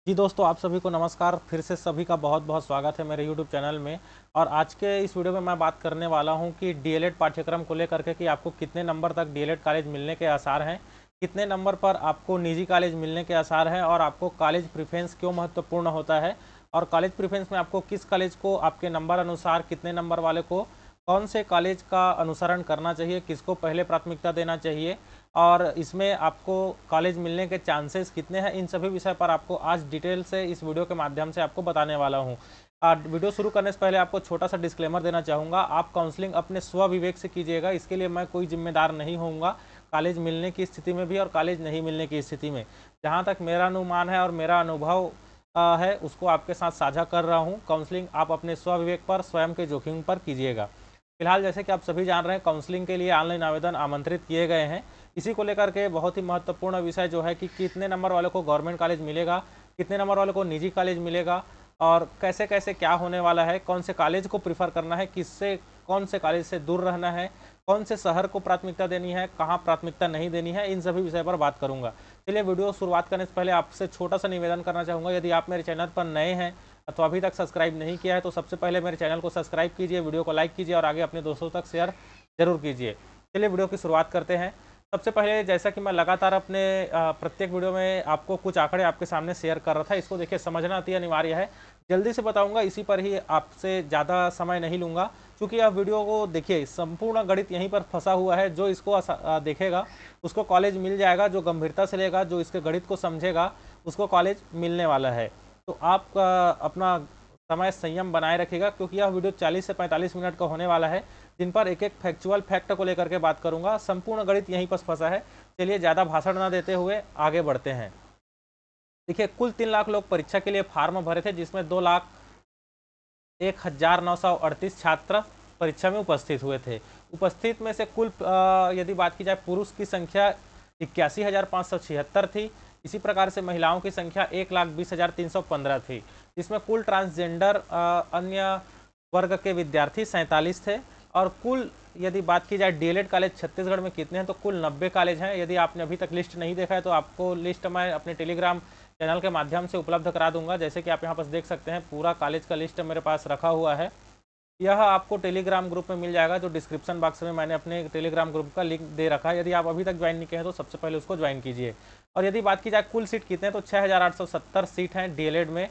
जी दोस्तों, आप सभी को नमस्कार। फिर से सभी का बहुत बहुत स्वागत है मेरे यूट्यूब चैनल में। और आज के इस वीडियो में मैं बात करने वाला हूं कि डीएलएड पाठ्यक्रम को लेकर के कि आपको कितने नंबर तक डीएलएड कॉलेज मिलने के आसार हैं, कितने नंबर पर आपको निजी कॉलेज मिलने के आसार हैं, और आपको कॉलेज प्रेफरेंस क्यों महत्वपूर्ण होता है, और कॉलेज प्रेफरेंस में आपको किस कॉलेज को आपके नंबर अनुसार कितने नंबर वाले को कौन से कॉलेज का अनुसरण करना चाहिए, किसको पहले प्राथमिकता देना चाहिए, और इसमें आपको कॉलेज मिलने के चांसेस कितने हैं, इन सभी विषय पर आपको आज डिटेल से इस वीडियो के माध्यम से आपको बताने वाला हूं। वीडियो शुरू करने से पहले आपको छोटा सा डिस्क्लेमर देना चाहूँगा। आप काउंसलिंग अपने स्व विवेक से कीजिएगा, इसके लिए मैं कोई जिम्मेदार नहीं होऊंगा कॉलेज मिलने की स्थिति में भी और कॉलेज नहीं मिलने की स्थिति में। जहाँ तक मेरा अनुमान है और मेरा अनुभव है उसको आपके साथ साझा कर रहा हूँ। काउंसलिंग आप अपने स्व विवेक पर, स्वयं के जोखिम पर कीजिएगा। फिलहाल जैसे कि आप सभी जान रहे हैं, काउंसलिंग के लिए ऑनलाइन आवेदन आमंत्रित किए गए हैं। इसी को लेकर के बहुत ही महत्वपूर्ण विषय जो है कि कितने नंबर वालों को गवर्नमेंट कॉलेज मिलेगा, कितने नंबर वालों को निजी कॉलेज मिलेगा, और कैसे कैसे क्या होने वाला है, कौन से कॉलेज को प्रीफर करना है, किससे कौन से कॉलेज से दूर रहना है, कौन से शहर को प्राथमिकता देनी है, कहाँ प्राथमिकता नहीं देनी है, इन सभी विषय पर बात करूंगा। चलिए, वीडियो शुरुआत करने से पहले आपसे छोटा सा निवेदन करना चाहूँगा। यदि आप मेरे चैनल पर नए हैं तो अभी तक सब्सक्राइब नहीं किया है तो सबसे पहले मेरे चैनल को सब्सक्राइब कीजिए, वीडियो को लाइक कीजिए और आगे अपने दोस्तों तक शेयर जरूर कीजिए। चलिए वीडियो की शुरुआत करते हैं। सबसे पहले, जैसा कि मैं लगातार अपने प्रत्येक वीडियो में आपको कुछ आंकड़े आपके सामने शेयर कर रहा था, इसको देखिए समझना अति अनिवार्य है। जल्दी से बताऊंगा, इसी पर ही आपसे ज़्यादा समय नहीं लूंगा, क्योंकि आप वीडियो को देखिए, संपूर्ण गणित यहीं पर फंसा हुआ है। जो इसको देखेगा उसको कॉलेज मिल जाएगा, जो गंभीरता से लेगा, जो इसके गणित को समझेगा, उसको कॉलेज मिलने वाला है। तो आप अपना समय संयम बनाए रखिएगा, क्योंकि यह वीडियो 40 से 45 मिनट का होने वाला है, जिन पर एक एक फैक्चुअल फैक्ट को लेकर के बात करूंगा। संपूर्ण गणित यहीं पर फंसा है। चलिए, ज़्यादा भाषण ना देते हुए आगे बढ़ते हैं। देखिए, कुल 3 लाख लोग परीक्षा के लिए फार्म भरे थे, जिसमें 2,01,938 छात्र परीक्षा में उपस्थित हुए थे। उपस्थित में से कुल यदि बात की जाए, पुरुष की संख्या 81,576 थी। इसी प्रकार से महिलाओं की संख्या 1,20,315 थी, जिसमें कुल ट्रांसजेंडर अन्य वर्ग के विद्यार्थी 47 थे। और कुल यदि बात की जाए डीएलएड कॉलेज छत्तीसगढ़ में कितने हैं, तो कुल 90 कॉलेज हैं। यदि आपने अभी तक लिस्ट नहीं देखा है तो आपको लिस्ट मैं अपने टेलीग्राम चैनल के माध्यम से उपलब्ध करा दूंगा। जैसे कि आप यहाँ पर देख सकते हैं, पूरा कॉलेज का लिस्ट मेरे पास रखा हुआ है। यह आपको टेलीग्राम ग्रुप में मिल जाएगा, जो डिस्क्रिप्शन बॉक्स में मैंने अपने टेलीग्राम ग्रुप का लिंक दे रखा है। यदि आप अभी तक ज्वाइन नहीं किए हैं तो सबसे पहले उसको ज्वाइन कीजिए। और यदि बात की जाए कुल सीट कितने हैं, तो 6,870 सीट हैं डीएलएड में।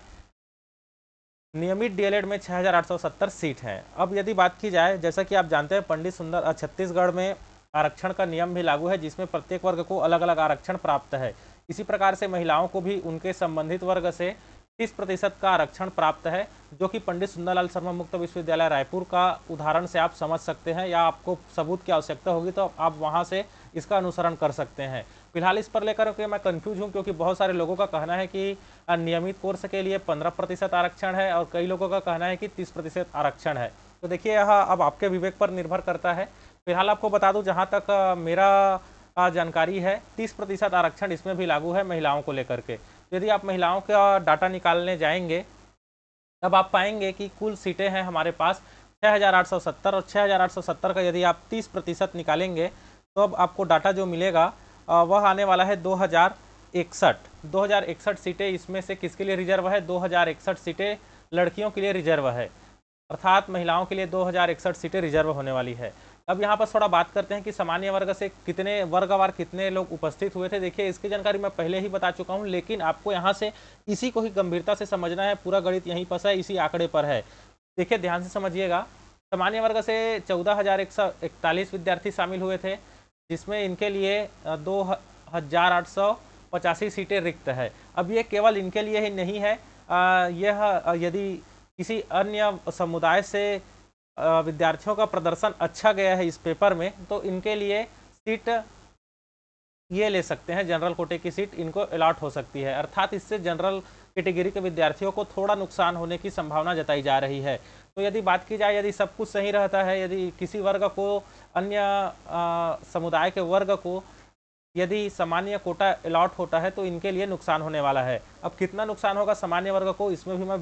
नियमित डीएलएड में 6,870 सीट हैं। अब यदि बात की जाए, जैसा कि आप जानते हैं, पंडित सुंदर छत्तीसगढ़ में आरक्षण का नियम भी लागू है, जिसमें प्रत्येक वर्ग को अलग अलग आरक्षण प्राप्त है। इसी प्रकार से महिलाओं को भी उनके संबंधित वर्ग से 30% का आरक्षण प्राप्त है, जो कि पंडित सुंदरलाल शर्मा मुक्त विश्वविद्यालय रायपुर का उदाहरण से आप समझ सकते हैं, या आपको सबूत की आवश्यकता होगी तो आप वहां से इसका अनुसरण कर सकते हैं। फिलहाल इस पर लेकर के मैं कंफ्यूज हूं, क्योंकि बहुत सारे लोगों का कहना है कि नियमित कोर्स के लिए 15% आरक्षण है, और कई लोगों का कहना है कि 30% आरक्षण है। तो देखिए, यह अब आपके विवेक पर निर्भर करता है। फिलहाल आपको बता दूं, जहां तक मेरा जानकारी है, 30% आरक्षण इसमें भी लागू है महिलाओं को लेकर के। यदि आप महिलाओं का डाटा निकालने जाएंगे, तब आप पाएंगे कि कुल सीटें हैं हमारे पास 6,870, और 6,870 का यदि आप 30% निकालेंगे तो अब आपको डाटा जो मिलेगा वह आने वाला है 2,061 सीटें। इसमें से किसके लिए रिजर्व है? 2,061 सीटें लड़कियों के लिए रिजर्व है, अर्थात महिलाओं के लिए 2,061 सीटें रिजर्व होने वाली है। अब यहाँ पर थोड़ा बात करते हैं कि सामान्य वर्ग से कितने वर्गवार कितने लोग उपस्थित हुए थे। देखिए, इसकी जानकारी मैं पहले ही बता चुका हूँ, लेकिन आपको यहाँ से इसी को ही गंभीरता से समझना है। पूरा गणित यहीं फंसा है, इसी आंकड़े पर है। देखिए, ध्यान से समझिएगा। सामान्य वर्ग से 14,141 विद्यार्थी शामिल हुए थे, जिसमें इनके लिए 2,885 सीटें रिक्त है। अब ये केवल इनके लिए ही नहीं है, यह यदि किसी अन्य समुदाय से विद्यार्थियों का प्रदर्शन अच्छा गया है इस पेपर में, तो इनके लिए सीट ये ले सकते हैं, जनरल कोटे की सीट इनको अलॉट हो सकती है। अर्थात इससे जनरल कैटेगरी के विद्यार्थियों को थोड़ा नुकसान होने की संभावना जताई जा रही है। तो यदि बात की जाए, यदि सब कुछ सही रहता है, यदि किसी वर्ग को, अन्य समुदाय के वर्ग को यदि सामान्य कोटा अलॉट होता है, तो इनके लिए नुकसान होने वाला है। अब कितना नुकसान होगा सामान्य वर्ग को, इसमें भी मैं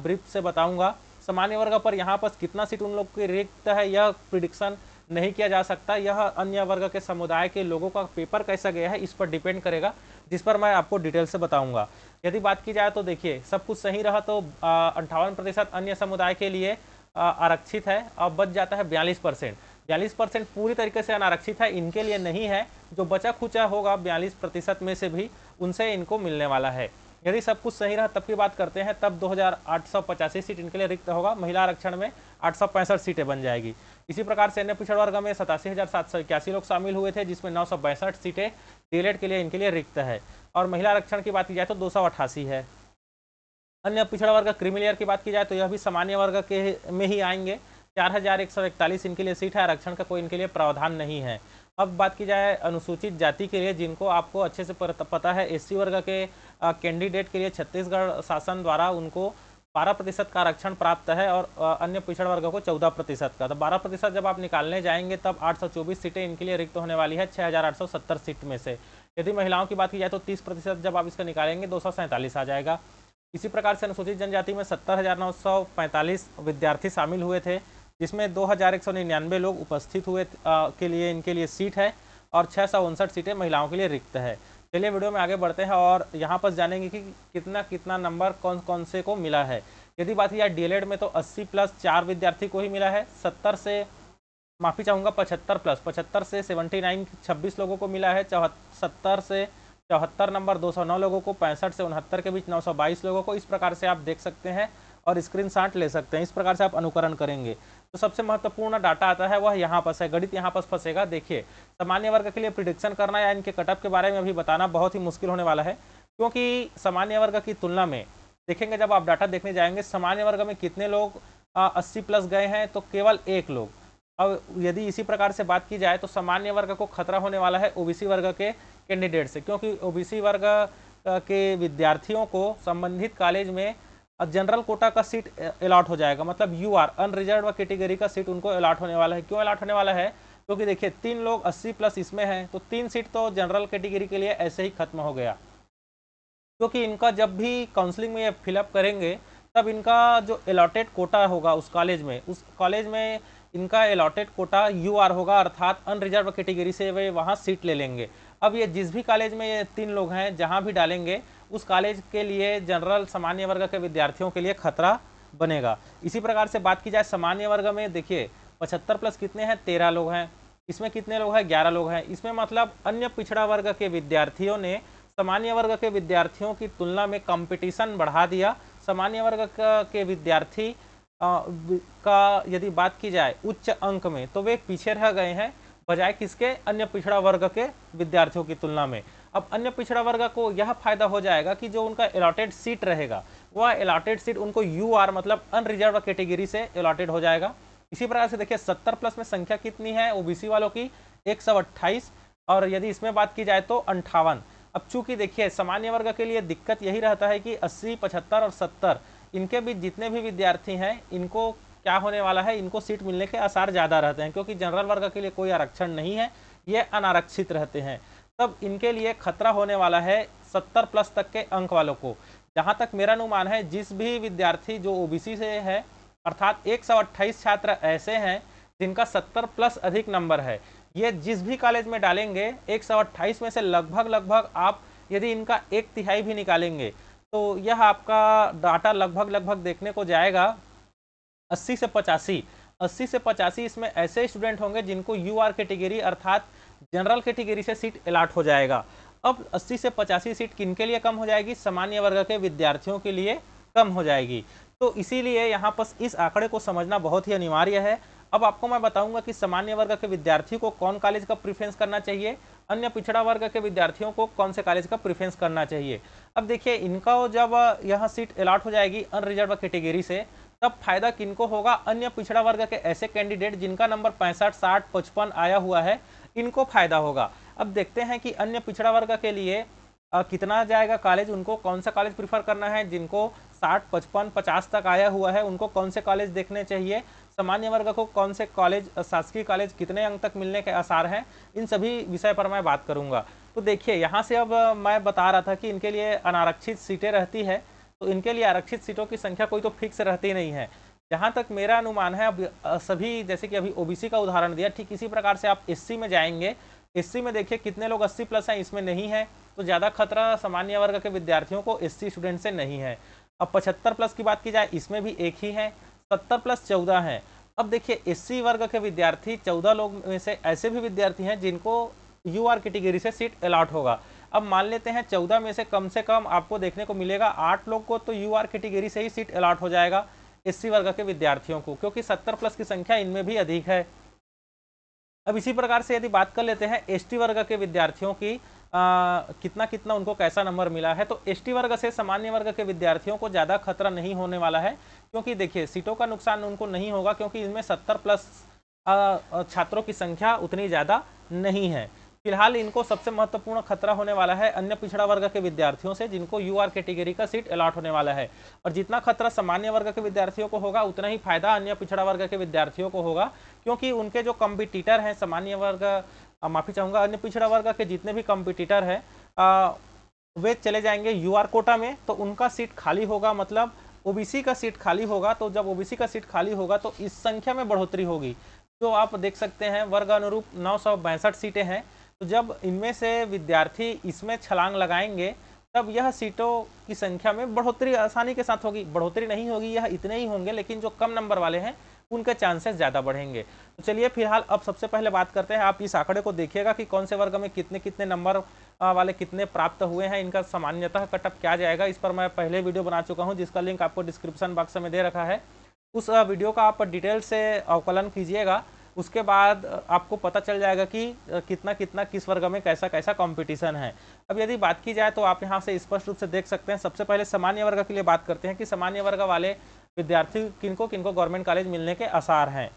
ब्रीफ से बताऊंगा। सामान्य वर्ग पर यहाँ पर कितना सीट उन लोग की रिक्त है, यह प्रिडिक्शन नहीं किया जा सकता। यह अन्य वर्ग के समुदाय के लोगों का पेपर कैसा गया है इस पर डिपेंड करेगा, जिस पर मैं आपको डिटेल से बताऊंगा। यदि बात की जाए तो देखिए सब कुछ सही रहा तो 58% अन्य समुदाय के लिए आरक्षित है, अब बच जाता है 42%। 42% पूरी तरीके से अनारक्षित है, इनके लिए नहीं है। जो बचा खुचा होगा 42% में से भी उनसे इनको मिलने वाला है। यदि सब कुछ सही रहा तब की बात करते हैं, तब 2885 सीट इनके लिए रिक्त होगा। महिला आरक्षण में 865 सीटें बन जाएगी। इसी प्रकार से अन्य पिछड़ वर्ग में 87,781 लोग शामिल हुए थे, जिसमें 962 सीटें डीएलएड के लिए इनके लिए रिक्त है। और महिला आरक्षण की बात की जाए तो 288 है। अन्य पिछड़ा वर्ग क्रीमिलियर की बात की जाए तो यह भी सामान्य वर्ग के में ही आएंगे। 4141 इनके लिए सीट है, आरक्षण का कोई इनके लिए प्रावधान नहीं है। अब बात की जाए अनुसूचित जाति के लिए, जिनको आपको अच्छे से पता है, एससी वर्ग के कैंडिडेट के लिए छत्तीसगढ़ शासन द्वारा उनको 12% का आरक्षण प्राप्त है और अन्य पिछड़ वर्ग को 14% का। तो 12% जब आप निकालने जाएंगे तब 824 सीटें इनके लिए रिक्त होने वाली है 6870 सीट में से। यदि महिलाओं की बात की जाए तो 30% जब आप इसका निकालेंगे 247 आ जाएगा। इसी प्रकार से अनुसूचित जनजाति में 70,945 विद्यार्थी शामिल हुए थे, जिसमें 2199 लोग उपस्थित हुए के लिए इनके लिए सीट है और 659 सीटें महिलाओं के लिए रिक्त है। चलिए वीडियो में आगे बढ़ते हैं और यहाँ पर जानेंगे कि कितना कितना नंबर कौन कौन से को मिला है। यदि बात की जाए डीएलएड में तो 80 प्लस 4 विद्यार्थी को ही मिला है। 70 से माफ़ी चाहूँगा 75 प्लस 75 से 79 26 लोगों को मिला है। 70 से 74 नंबर 209 लोगों को, 65 से 69 के बीच 922 लोगों को। इस प्रकार से आप देख सकते हैं और स्क्रीनशॉट ले सकते हैं। इस प्रकार से आप अनुकरण करेंगे तो सबसे महत्वपूर्ण डाटा आता है वह यहाँ पर है, गणित यहाँ पर फंसेगा। देखिए सामान्य वर्ग के लिए प्रिडिक्शन करना या इनके कटअप के बारे में अभी बताना बहुत ही मुश्किल होने वाला है, क्योंकि सामान्य वर्ग की तुलना में देखेंगे जब आप डाटा देखने जाएंगे सामान्य वर्ग में कितने लोग 80 प्लस गए हैं तो केवल 1 लोग। अब यदि इसी प्रकार से बात की जाए तो सामान्य वर्ग को खतरा होने वाला है ओबीसी वर्ग के कैंडिडेट से, क्योंकि ओबीसी वर्ग के विद्यार्थियों को संबंधित कॉलेज में जनरल कोटा का सीट अलॉट हो जाएगा, मतलब यूआर अनरिजर्व कैटेगरी का सीट उनको अलॉट होने वाला है। क्यों अलॉट होने वाला है? क्योंकि देखिए 3 लोग 80 प्लस इसमें हैं तो 3 सीट तो जनरल कैटेगरी के लिए ऐसे ही खत्म हो गया, क्योंकि इनका जब भी काउंसलिंग में ये फिलअप करेंगे तब इनका जो अलॉटेड कोटा होगा उस कॉलेज में इनका अलॉटेड कोटा यूआर होगा, अर्थात अनरिजर्व कैटेगरी से वे वहाँ सीट ले लेंगे। अब ये जिस भी कॉलेज में ये 3 लोग हैं जहाँ भी डालेंगे उस कॉलेज के लिए जनरल सामान्य वर्ग के विद्यार्थियों के लिए खतरा बनेगा। इसी प्रकार से बात की जाए सामान्य वर्ग में, देखिए 75 प्लस कितने हैं? 13 लोग हैं। इसमें कितने लोग हैं? 11 लोग हैं। इसमें मतलब अन्य पिछड़ा वर्ग के विद्यार्थियों ने सामान्य वर्ग के विद्यार्थियों की तुलना में कंपटीशन बढ़ा दिया। सामान्य वर्ग के विद्यार्थी का यदि बात की जाए उच्च अंक में तो वे पीछे रह गए हैं, बजाय किसके? अन्य पिछड़ा वर्ग के विद्यार्थियों की तुलना में। अब अन्य पिछड़ा वर्ग को यह फायदा हो जाएगा कि जो उनका अलॉटेड सीट रहेगा वह अलॉटेड सीट उनको यूआर मतलब अनरिजर्व कैटेगरी से अलॉटेड हो जाएगा। इसी प्रकार से देखिए 70 प्लस में संख्या कितनी है ओबीसी वालों की? 128, और यदि इसमें बात की जाए तो 58। अब चूंकि देखिए सामान्य वर्ग के लिए दिक्कत यही रहता है कि 80, 75 और 70 इनके बीच जितने भी विद्यार्थी हैं इनको क्या होने वाला है, इनको सीट मिलने के आसार ज़्यादा रहते हैं, क्योंकि जनरल वर्ग के लिए कोई आरक्षण नहीं है, ये अनारक्षित रहते हैं। तब इनके लिए खतरा होने वाला है 70 प्लस तक के अंक वालों को। जहाँ तक मेरा अनुमान है जिस भी विद्यार्थी जो ओबीसी से है, अर्थात 128 छात्र ऐसे हैं जिनका 70 प्लस अधिक नंबर है, ये जिस भी कॉलेज में डालेंगे 128 में से लगभग आप यदि इनका 1/3 भी निकालेंगे तो यह आपका डाटा लगभग देखने को जाएगा 80 से 85। इसमें ऐसे स्टूडेंट होंगे जिनको यूआर कैटेगरी अर्थात जनरल कैटेगरी से सीट अलॉट हो जाएगा। अब 80 से 85 सीट किनके लिए कम हो जाएगी? सामान्य वर्ग के विद्यार्थियों के लिए कम हो जाएगी। तो इसीलिए यहाँ पर इस आंकड़े को समझना बहुत ही अनिवार्य है। अब आपको मैं बताऊंगा कि सामान्य वर्ग के विद्यार्थी को कौन कॉलेज का प्रेफरेंस करना चाहिए, अन्य पिछड़ा वर्ग के विद्यार्थियों को कौन से कॉलेज का प्रेफरेंस करना चाहिए। अब देखिए इनका जब यह सीट अलॉट हो जाएगी अनरिजर्व कैटेगरी से, तब फायदा किनको होगा? अन्य पिछड़ा वर्ग के ऐसे कैंडिडेट जिनका नंबर 65, 60, 55 आया हुआ है, इनको फायदा होगा। अब देखते हैं कि अन्य पिछड़ा वर्ग के लिए कितना जाएगा कॉलेज, उनको कौन सा कॉलेज प्रीफर करना है। जिनको 60, 55, 50 तक आया हुआ है उनको कौन से कॉलेज देखने चाहिए, सामान्य वर्ग को कौन से कॉलेज, शासकीय कॉलेज कितने अंक तक मिलने के आसार हैं, इन सभी विषय पर मैं बात करूंगा। तो देखिए यहाँ से अब मैं बता रहा था कि इनके लिए अनारक्षित सीटें रहती है, तो इनके लिए आरक्षित सीटों की संख्या कोई तो फिक्स रहती नहीं है। जहाँ तक मेरा अनुमान है, अब सभी जैसे कि अभी ओबीसी का उदाहरण दिया, ठीक इसी प्रकार से आप एससी में जाएंगे। एससी में देखिए कितने लोग 80 प्लस हैं, इसमें नहीं है, तो ज़्यादा खतरा सामान्य वर्ग के विद्यार्थियों को एससी स्टूडेंट से नहीं है। अब 75 प्लस की बात की जाए, इसमें भी एक ही है, 70 प्लस 14 है। अब देखिए एससी वर्ग के विद्यार्थी 14 लोग में से ऐसे भी विद्यार्थी हैं जिनको यूआर कैटेगरी से सीट अलॉट होगा। अब मान लेते हैं 14 में से कम आपको देखने को मिलेगा 8 लोग को तो यूआर कैटेगरी से ही सीट अलॉट हो जाएगा एससी वर्ग के विद्यार्थियों को, क्योंकि 70 प्लस की संख्या इनमें भी अधिक है। अब इसी प्रकार से यदि बात कर लेते हैं एसटी वर्ग के विद्यार्थियों की, कितना कितना उनको कैसा नंबर मिला है, तो एसटी वर्ग से सामान्य वर्ग के विद्यार्थियों को ज़्यादा खतरा नहीं होने वाला है, क्योंकि देखिए सीटों का नुकसान उनको नहीं होगा, क्योंकि इनमें 70 प्लस छात्रों की संख्या उतनी ज़्यादा नहीं है। फिलहाल इनको सबसे महत्वपूर्ण खतरा होने वाला है अन्य पिछड़ा वर्ग के विद्यार्थियों से, जिनको यूआर कैटेगरी का सीट अलॉट होने वाला है। और जितना खतरा सामान्य वर्ग के विद्यार्थियों को होगा, उतना ही फायदा अन्य पिछड़ा वर्ग के विद्यार्थियों को होगा, क्योंकि उनके जो कॉम्पिटिटर हैं सामान्य वर्ग, माफी चाहूंगा, अन्य पिछड़ा वर्ग के जितने भी कॉम्पिटिटर हैं वे चले जाएंगे यूआर कोटा में, तो उनका सीट खाली होगा, मतलब ओबीसी का सीट खाली होगा। तो जब ओबीसी का सीट खाली होगा तो इस संख्या में बढ़ोतरी होगी। तो आप देख सकते हैं वर्ग अनुरूप 962 सीटें हैं, तो जब इनमें से विद्यार्थी इसमें छलांग लगाएंगे तब यह सीटों की संख्या में बढ़ोतरी आसानी के साथ होगी। बढ़ोतरी नहीं होगी, यह इतने ही होंगे, लेकिन जो कम नंबर वाले हैं उनके चांसेस ज़्यादा बढ़ेंगे। तो चलिए फिलहाल अब सबसे पहले बात करते हैं, आप इस आंकड़े को देखिएगा कि कौन से वर्ग में कितने कितने नंबर वाले कितने प्राप्त हुए हैं, इनका सामान्यतः कटअप क्या जाएगा। इस पर मैं पहले वीडियो बना चुका हूँ, जिसका लिंक आपको डिस्क्रिप्शन बॉक्स में दे रखा है। उस वीडियो का आप डिटेल से अवकलन कीजिएगा, उसके बाद आपको पता चल जाएगा कि कितना कितना किस वर्ग में कैसा कैसा कंपटीशन है। अब यदि बात की जाए तो आप यहाँ से स्पष्ट रूप से देख सकते हैं। सबसे पहले सामान्य वर्ग के लिए बात करते हैं कि सामान्य वर्ग वाले विद्यार्थी किनको किनको गवर्नमेंट कॉलेज मिलने के आसार हैं।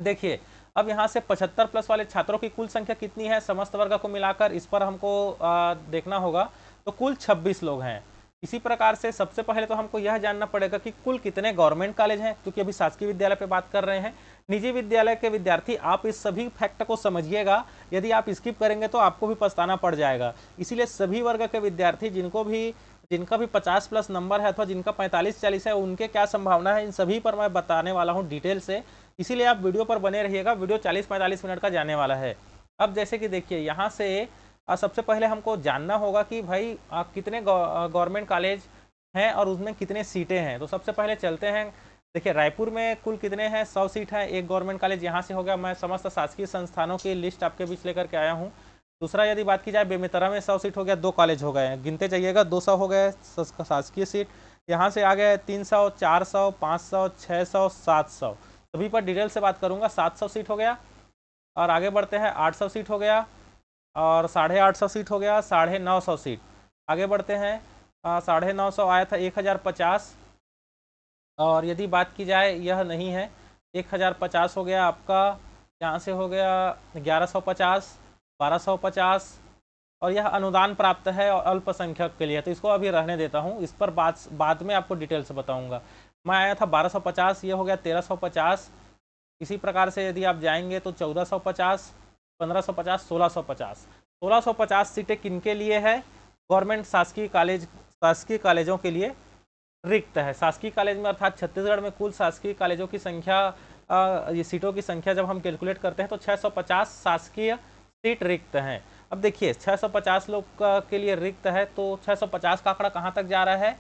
देखिए अब यहाँ से 75 प्लस वाले छात्रों की कुल संख्या कितनी है समस्त वर्ग को मिलाकर, इस पर हमको देखना होगा। तो कुल 26 लोग हैं। इसी प्रकार से सबसे पहले तो हमको यह जानना पड़ेगा कि कुल कितने गवर्नमेंट कॉलेज हैं, क्योंकि अभी शासकीय विद्यालय पे बात कर रहे हैं। निजी विद्यालय के विद्यार्थी आप इस सभी फैक्ट को समझिएगा, यदि आप स्किप करेंगे तो आपको भी पछताना पड़ जाएगा। इसीलिए सभी वर्ग के विद्यार्थी जिनका भी 50 प्लस नंबर है अथवा जिनका 45-40 है, उनके क्या संभावना है, इन सभी पर मैं बताने वाला हूँ डिटेल से। इसीलिए आप वीडियो पर बने रहिएगा, वीडियो 40-45 मिनट का जाने वाला है। अब जैसे कि देखिए यहाँ से सबसे पहले हमको जानना होगा कि भाई कितने गवर्नमेंट कॉलेज हैं और उसमें कितने सीटें हैं। तो सबसे पहले चलते हैं, देखिए रायपुर में कुल कितने हैं, 100 सीट है, एक गवर्नमेंट कॉलेज यहाँ से हो गया। मैं समस्त शासकीय संस्थानों की लिस्ट आपके बीच लेकर के आया हूँ। दूसरा यदि बात की जाए बेमेतरा में 100 सीट हो गया, 2 कॉलेज हो गए, गिनते जाइएगा, 200 हो गए शासकीय सीट। यहाँ से आ गए 300, 400, 500, 600, 700। सभी पर डिटेल से बात करूँगा। 700 सीट हो गया, और आगे बढ़ते हैं 800 सीट हो गया, और 850 सीट हो गया, 950 सीट। आगे बढ़ते हैं 950 आया था 1050, और यदि बात की जाए यह नहीं है, 1050 हो गया आपका, यहाँ से हो गया 1150, 1250, और यह अनुदान प्राप्त है और अल्पसंख्यक के लिए, तो इसको अभी रहने देता हूँ, इस पर बाद में आपको डिटेल से बताऊँगा। मैं आया था 1250, ये हो गया 1350। इसी प्रकार से यदि आप जाएंगे तो 1450, 1550, 1650। 1650 सीटें किनके लिए है, गवर्नमेंट शासकीय कॉलेजों के लिए रिक्त है। शासकीय कॉलेज में अर्थात छत्तीसगढ़ में कुल शासकीय कॉलेजों की संख्या, ये सीटों की संख्या जब हम कैलकुलेट करते हैं तो 650 शासकीय सीट रिक्त हैं। अब देखिए 650 लोग के लिए रिक्त है, तो 650 का आंकड़ा कहाँ तक जा रहा है,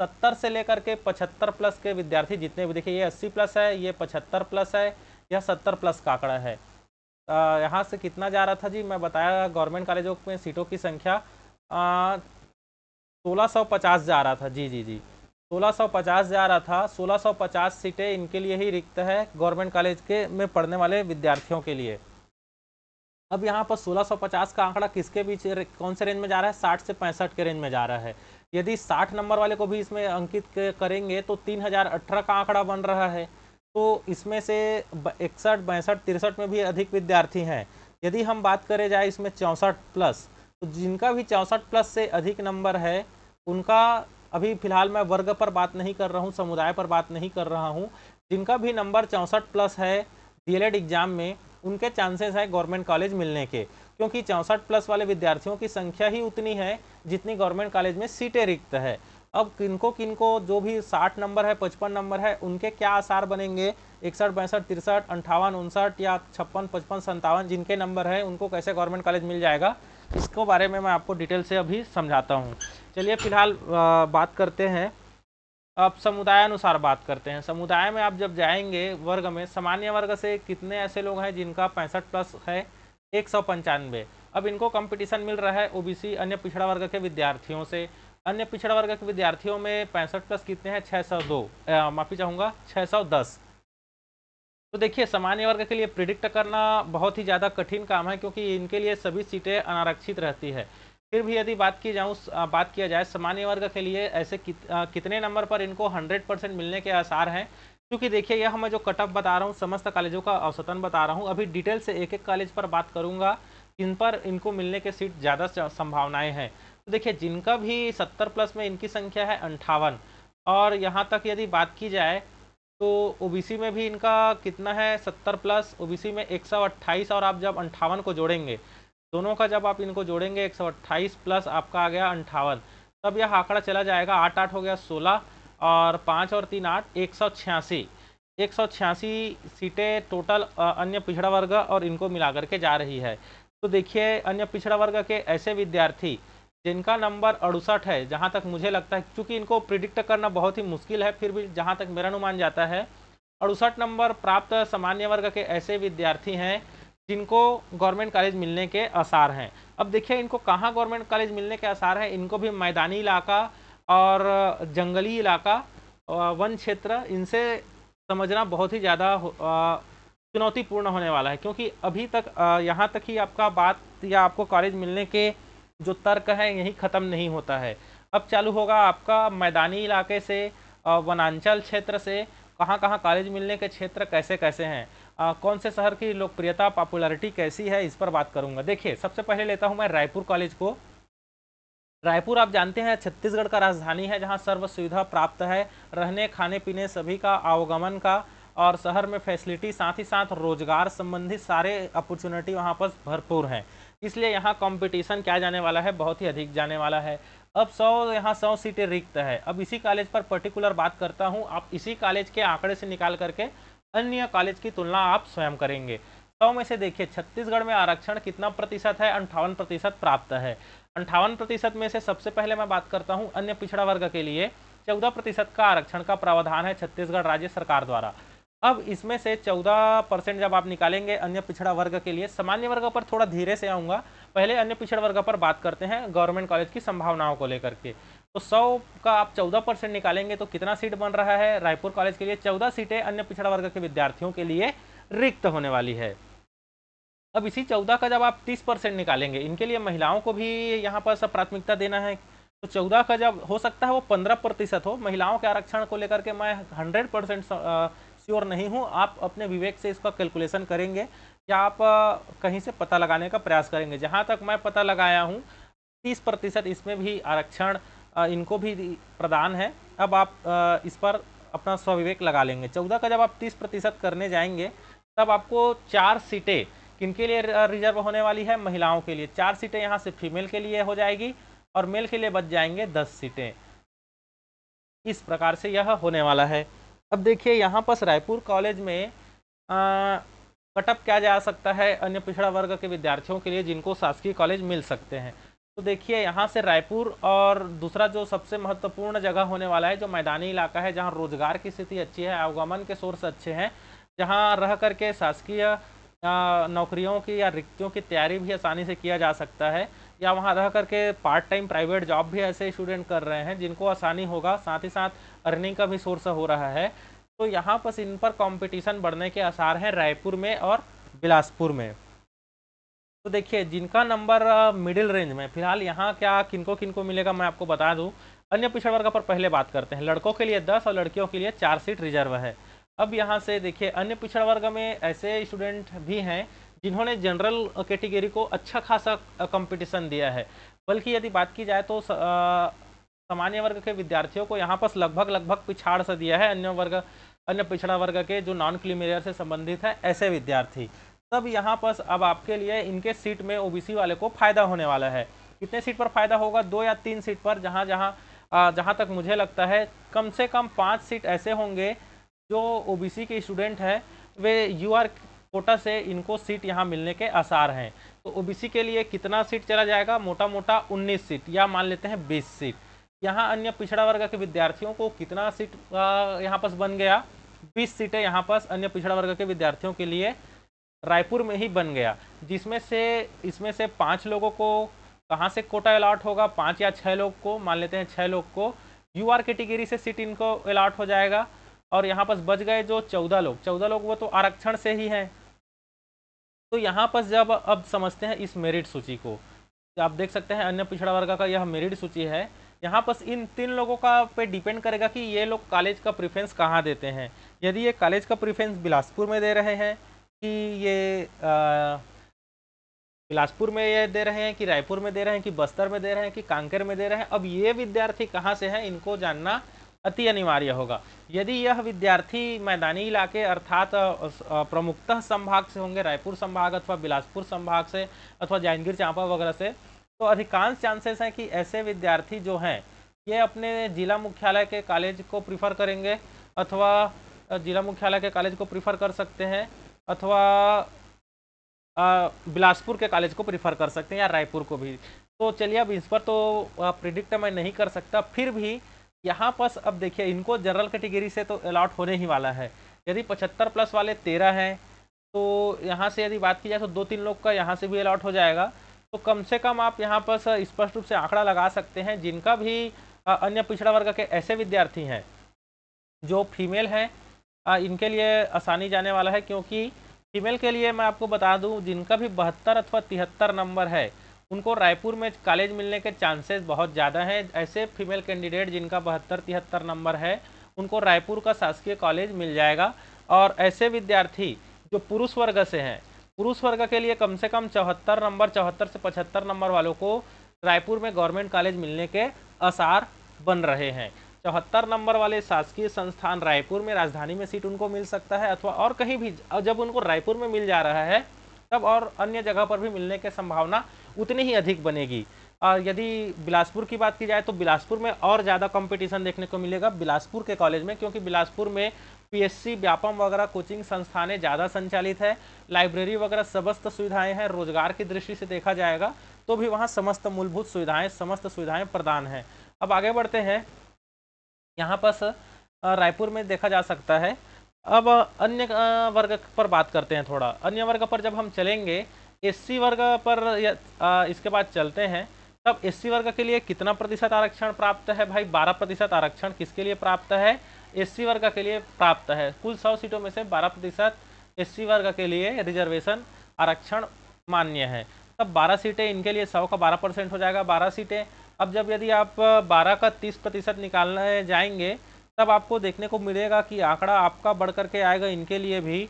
70 से लेकर के 75 प्लस के विद्यार्थी जितने भी, देखिए ये 80 प्लस है, ये 75 प्लस है, यह 70 प्लस का आंकड़ा है। यहाँ से कितना जा रहा था जी, मैं बताया गवर्नमेंट कॉलेजों में सीटों की संख्या 1650 जा रहा था। जी 1650 जा रहा था। 1650 सीटें इनके लिए ही रिक्त है, गवर्नमेंट कॉलेज के में पढ़ने वाले विद्यार्थियों के लिए। अब यहाँ पर 1650 का आंकड़ा किसके बीच, कौन से रेंज में जा रहा है, 60 से 65 के रेंज में जा रहा है। यदि 60 नंबर वाले को भी इसमें अंकित करेंगे तो 3018 का आंकड़ा बन रहा है। तो इसमें से 61, 62, 63 में भी अधिक विद्यार्थी हैं। यदि हम बात करें जाए इसमें 64 प्लस, तो जिनका भी 64 प्लस से अधिक नंबर है उनका, अभी फिलहाल मैं वर्ग पर बात नहीं कर रहा हूँ, समुदाय पर बात नहीं कर रहा हूँ, जिनका भी नंबर 64 प्लस है डीएलएड एग्जाम में, उनके चांसेस है गवर्नमेंट कॉलेज मिलने के, क्योंकि 64 प्लस वाले विद्यार्थियों की संख्या ही उतनी है जितनी गवर्नमेंट कॉलेज में सीटें रिक्त है। अब किनको किनको जो भी 60 नंबर है, 55 नंबर है, उनके क्या आसार बनेंगे, 61, 62, 63, 58, 59 या 56, 55, 57 जिनके नंबर है उनको कैसे गवर्नमेंट कॉलेज मिल जाएगा, इसको बारे में मैं आपको डिटेल से अभी समझाता हूँ। चलिए फिलहाल बात करते हैं। अब समुदाय अनुसार बात करते हैं। समुदाय में आप जब जाएंगे वर्ग में, सामान्य वर्ग से कितने ऐसे लोग हैं जिनका 65 प्लस है, 195। अब इनको कंपटीशन मिल रहा है ओबीसी अन्य पिछड़ा वर्ग के विद्यार्थियों से। अन्य पिछड़ा वर्ग के विद्यार्थियों में 65 प्लस कितने हैं, 602, माफी चाहूँगा 610। तो देखिए सामान्य वर्ग के लिए प्रिडिक्ट करना बहुत ही ज़्यादा कठिन काम है, क्योंकि इनके लिए सभी सीटें अनारक्षित रहती है। फिर भी यदि बात किया जाए सामान्य वर्ग के लिए ऐसे कितने नंबर पर इनको 100% मिलने के आसार हैं, क्योंकि देखिए यह मैं जो कट ऑफ बता रहा हूँ समस्त कॉलेजों का औसतन बता रहा हूँ। अभी डिटेल से एक एक कॉलेज पर बात करूँगा इन पर इनको मिलने के सीट ज़्यादा संभावनाएं हैं। तो देखिए जिनका भी 70 प्लस में इनकी संख्या है 58, और यहाँ तक यदि बात की जाए तो ओबीसी में भी इनका कितना है 70 प्लस, ओबीसी में 128, और आप जब 58 को जोड़ेंगे, दोनों का जब आप इनको जोड़ेंगे 128 प्लस आपका आ गया 58, तब यह आंकड़ा चला जाएगा 8 8 हो गया 16, और 5 और 3 8, 186 सीटें टोटल अन्य पिछड़ा वर्ग और इनको मिलाकर के जा रही है। तो देखिए अन्य पिछड़ा वर्ग के ऐसे विद्यार्थी जिनका नंबर 68 है, जहां तक मुझे लगता है, क्योंकि इनको प्रिडिक्ट करना बहुत ही मुश्किल है, फिर भी जहां तक मेरा अनुमान जाता है 68 नंबर प्राप्त सामान्य वर्ग के ऐसे विद्यार्थी हैं जिनको गवर्नमेंट कॉलेज मिलने के आसार हैं। अब देखिए इनको कहाँ गवर्नमेंट कॉलेज मिलने के आसार हैं, इनको भी मैदानी इलाका और जंगली इलाका, वन क्षेत्र, इनसे समझना बहुत ही ज़्यादा चुनौतीपूर्ण होने वाला है, क्योंकि अभी तक यहाँ तक ही आपका बात या आपको कॉलेज मिलने के जो तर्क है यही खत्म नहीं होता है। अब चालू होगा आपका मैदानी इलाके से, वनांचल क्षेत्र से, कहाँ कहाँ कॉलेज मिलने के क्षेत्र कैसे कैसे हैं, कौन से शहर की लोकप्रियता पॉपुलैरिटी कैसी है, इस पर बात करूंगा। देखिए सबसे पहले लेता हूं मैं रायपुर कॉलेज को। रायपुर आप जानते हैं छत्तीसगढ़ का राजधानी है, जहां सर्व सुविधा प्राप्त है, रहने खाने पीने सभी का, आवागमन का, और शहर में फैसिलिटी, साथ ही साथ रोजगार संबंधित सारे अपॉर्चुनिटी वहां पर भरपूर हैं। इसलिए यहाँ कंपटीशन क्या जाने वाला है, बहुत ही अधिक जाने वाला है। अब 100 सीटें रिक्त है। अब इसी कॉलेज पर पर्टिकुलर बात करता हूँ, आप इसी कॉलेज के आंकड़े से निकाल करके अन्य कॉलेज की तुलना आप स्वयं करेंगे। 100 में से देखिए छत्तीसगढ़ में आरक्षण कितना प्रतिशत है, 58% प्राप्त है। 58% में से सबसे पहले मैं बात करता हूँ अन्य पिछड़ा वर्ग के लिए 14% का आरक्षण का प्रावधान है छत्तीसगढ़ राज्य सरकार द्वारा। अब इसमें से 14% जब आप निकालेंगे अन्य पिछड़ा वर्ग के लिए, सामान्य वर्ग पर थोड़ा धीरे से आऊँगा, पहले अन्य पिछड़ा वर्ग पर बात करते हैं गवर्नमेंट कॉलेज की संभावनाओं को लेकर के। तो 100 का आप 14% निकालेंगे तो कितना सीट बन रहा है रायपुर कॉलेज के लिए, 14 सीटें अन्य पिछड़ा वर्ग के विद्यार्थियों के लिए रिक्त होने वाली है। अब इसी 14 का जब आप 30% निकालेंगे, इनके लिए महिलाओं को भी यहाँ पर सब प्राथमिकता देना है, तो 14 का जब हो सकता है वो 15% हो। महिलाओं के आरक्षण को लेकर के मैं 100% श्योर नहीं हूँ, आप अपने विवेक से इसका कैलकुलेशन करेंगे या आप कहीं से पता लगाने का प्रयास करेंगे। जहाँ तक मैं पता लगाया हूँ 30% इसमें भी आरक्षण इनको भी प्रदान है। अब आप इस पर अपना स्वविवेक लगा लेंगे। 14 का जब आप 30% करने जाएंगे तब आपको 4 सीटें किनके लिए रिजर्व होने वाली है, महिलाओं के लिए। 4 सीटें यहाँ से फीमेल के लिए हो जाएगी और मेल के लिए बच जाएंगे 10 सीटें। इस प्रकार से यह होने वाला है। अब देखिए यहाँ पर रायपुर कॉलेज में कटअप क्या जा सकता है अन्य पिछड़ा वर्ग के विद्यार्थियों के लिए जिनको शासकीय कॉलेज मिल सकते हैं। तो देखिए यहाँ से रायपुर, और दूसरा जो सबसे महत्वपूर्ण जगह होने वाला है जो मैदानी इलाका है, जहाँ रोजगार की स्थिति अच्छी है, आवागमन के सोर्स अच्छे हैं, जहाँ रह करके शासकीय नौकरियों की या रिक्तियों की तैयारी भी आसानी से किया जा सकता है, या वहाँ रह करके पार्ट टाइम प्राइवेट जॉब भी ऐसे स्टूडेंट कर रहे हैं जिनको आसानी होगा, साथ ही साथ अर्निंग का भी सोर्स हो रहा है। तो यहाँ पर इन पर कंपटीशन बढ़ने के आसार हैं रायपुर में और बिलासपुर में। तो देखिए जिनका नंबर मिडिल रेंज में, फिलहाल यहाँ क्या किनको किनको मिलेगा मैं आपको बता दूँ। अन्य पिछड़ा वर्ग पर पहले बात करते हैं। लड़कों के लिए 10 और लड़कियों के लिए 4 सीट रिजर्व है। अब यहाँ से देखिए अन्य पिछड़ा वर्ग में ऐसे स्टूडेंट भी हैं जिन्होंने जनरल कैटेगरी को अच्छा खासा कंपटीशन दिया है। बल्कि यदि बात की जाए तो सामान्य वर्ग के विद्यार्थियों को यहाँ पर लगभग पिछाड़ सा दिया है अन्य पिछड़ा वर्ग के जो नॉन क्रीमी से संबंधित है ऐसे विद्यार्थी। तब यहाँ पर अब आपके लिए इनके सीट में ओबीसी वाले को फायदा होने वाला है। कितने सीट पर फायदा होगा, 2 या 3 सीट पर, जहाँ जहाँ जहाँ तक मुझे लगता है कम से कम 5 सीट ऐसे होंगे जो ओबीसी के स्टूडेंट हैं, वे यूआर कोटा से इनको सीट यहाँ मिलने के आसार हैं। तो ओबीसी के लिए कितना सीट चला जाएगा, मोटा मोटा 19 सीट या मान लेते हैं 20 सीट। यहाँ अन्य पिछड़ा वर्ग के विद्यार्थियों को कितना सीट यहाँ पास बन गया, 20 सीटें यहाँ पास अन्य पिछड़ा वर्ग के विद्यार्थियों के लिए रायपुर में ही बन गया, जिसमें से इसमें से 5 लोगों को कहाँ से कोटा अलॉट होगा, 5 या 6 लोग को, मान लेते हैं 6 लोग को यूआर कैटेगरी से सीट इनको अलॉट हो जाएगा। और यहाँ पास बच गए जो 14 लोग वो तो आरक्षण से ही हैं। तो यहाँ पर जब अब समझते हैं इस मेरिट सूची को, तो आप देख सकते हैं अन्य पिछड़ा वर्ग का यह मेरिट सूची है। यहाँ पर इन 3 लोगों का पे डिपेंड करेगा कि ये लोग कॉलेज का प्रेफरेंस कहाँ देते हैं। यदि ये कॉलेज का प्रेफरेंस बिलासपुर में दे रहे हैं कि ये बिलासपुर में ये दे रहे हैं कि रायपुर में दे रहे हैं कि बस्तर में दे रहे हैं कि कांकेर में दे रहे हैं, अब ये विद्यार्थी कहाँ से हैं इनको जानना अति अनिवार्य होगा। यदि यह विद्यार्थी मैदानी इलाके अर्थात प्रमुखतः संभाग से होंगे, रायपुर संभाग अथवा बिलासपुर संभाग से अथवा जांजगीर चांपा वगैरह से, तो अधिकांश चांसेस हैं कि ऐसे विद्यार्थी जो हैं ये अपने जिला मुख्यालय के कॉलेज को प्रीफर करेंगे, अथवा जिला मुख्यालय के कॉलेज को प्रीफर कर सकते हैं, अथवा बिलासपुर के कॉलेज को प्रीफर कर सकते हैं या रायपुर को भी। तो चलिए अब इस पर तो प्रिडिक्ट मैं नहीं कर सकता, फिर भी यहाँ पर अब देखिए इनको जनरल कैटेगरी से तो अलॉट होने ही वाला है। यदि 75 प्लस वाले 13 हैं तो यहाँ से यदि बात की जाए तो 2-3 लोग का यहाँ से भी अलॉट हो जाएगा। तो कम से कम आप यहाँ पर स्पष्ट रूप से आंकड़ा लगा सकते हैं जिनका भी अन्य पिछड़ा वर्ग के ऐसे विद्यार्थी हैं जो फीमेल हैं, इनके लिए आसानी जाने वाला है, क्योंकि फीमेल के लिए मैं आपको बता दूं जिनका भी 72 अथवा 73 नंबर है उनको रायपुर में कॉलेज मिलने के चांसेस बहुत ज़्यादा हैं। ऐसे फीमेल कैंडिडेट जिनका 72-73 नंबर है उनको रायपुर का शासकीय कॉलेज मिल जाएगा। और ऐसे विद्यार्थी जो पुरुष वर्ग से हैं, पुरुष वर्ग के लिए कम से कम 74 नंबर, 74 से 75 नंबर वालों को रायपुर में गवर्नमेंट कॉलेज मिलने के आसार बन रहे हैं। 74 नंबर वाले शासकीय संस्थान रायपुर में, राजधानी में सीट उनको मिल सकता है अथवा और कहीं भी। जब उनको रायपुर में मिल जा रहा है तब और अन्य जगह पर भी मिलने की संभावना उतनी ही अधिक बनेगी। यदि बिलासपुर की बात की जाए तो बिलासपुर में और ज़्यादा कंपटीशन देखने को मिलेगा बिलासपुर के कॉलेज में, क्योंकि बिलासपुर में पीएससी, व्यापम वगैरह कोचिंग संस्थानें ज़्यादा संचालित है, लाइब्रेरी वगैरह समस्त सुविधाएं हैं। रोजगार की दृष्टि से देखा जाएगा तो भी वहाँ समस्त मूलभूत सुविधाएं, समस्त सुविधाएं प्रदान हैं। अब आगे बढ़ते हैं, यहाँ पर रायपुर में देखा जा सकता है। अब अन्य वर्ग पर बात करते हैं थोड़ा। अन्य वर्ग पर जब हम चलेंगे, एससी वर्ग पर इसके बाद चलते हैं, तब एससी वर्ग के लिए कितना प्रतिशत आरक्षण प्राप्त है भाई? 12% आरक्षण किसके लिए प्राप्त है? एससी वर्ग के लिए प्राप्त है। कुल 100 सीटों में से 12% एससी वर्ग के लिए रिजर्वेशन आरक्षण मान्य है। तब 12 सीटें इनके लिए 100 का 12% हो जाएगा, 12 सीटें। अब जब यदि आप 12 का 30% निकालने जाएंगे तब आपको देखने को मिलेगा कि आंकड़ा आपका बढ़ करके आएगा इनके लिए भी